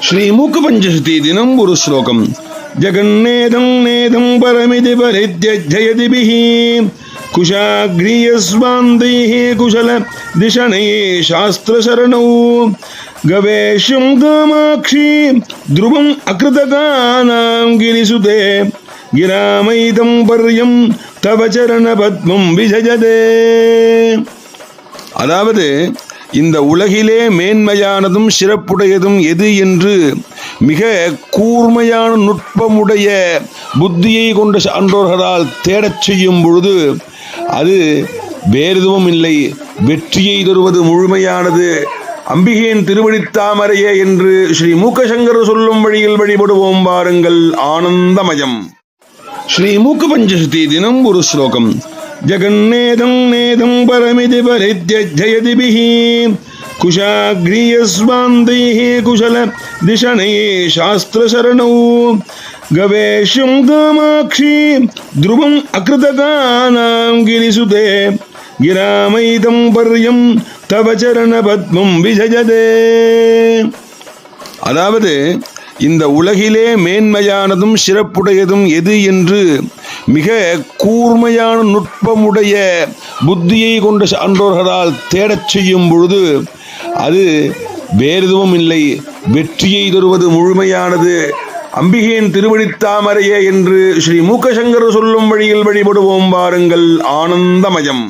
श्रीमूकपञ्चशती दिनम् ஒரு श्लोकम् जगन्नेदं नेदं परमिति परित्यज्ययतिभिः कुशाग्रियस्वान्दैः कुशल दिशनये शास्त्रशरणौ गवेष्यं कामाक्षी ध्रुवम् अकृतकानां गिरिसुते गिरामैतं पर्यं तव चरणपद्मं विजयते. அதாவது இந்த உலகிலே மேன்மையானதும் சிறப்புடையதும் எது என்று மிக கூர்மையான நுட்பமுடைய புத்தியை கொண்ட சான்றோர்களால் தேடச் செய்யும் பொழுது அது வேறெதுவும் இல்லை, வெற்றியை தருவது முழுமையானது அம்பிகையின் திருவடித்தாமரையே என்று ஸ்ரீ மூக்கசங்கர் சொல்லும் வழியில் வழிபடுவோம் வாருங்கள். ஆனந்தமயம். ஸ்ரீ மூக்கபஞ்சசதி தினம் ஒரு ஸ்லோகம். जगन्नेदं नेदं परमिति परित्यज्ययतिभिः कुशाग्रियस्वान्दैः कुशल दिशनये शास्त्रशरणौ गवेष्यं कामाक्षी ध्रुवम् अकृतकानां गिरिसुते गिरामैतं पर्यं तव चरणपद्मं विजयते. அதாவது இந்த உலகிலே மேன்மையானதும் சிறப்புடையதும் எது என்று மிக கூர்மையான நுட்பமுடைய புத்தியை கொண்ட சான்றோர்களால் தேடச் செய்யும் பொழுது அது வேறெதுவும் இல்லை, வெற்றியை தருவது முழுமையானது அம்பிகையின் திருவடித்தாமரையே என்று ஸ்ரீ மூக்கசங்கர் சொல்லும் வழியில் வழிபடுவோம் வாருங்கள். ஆனந்தமயம்.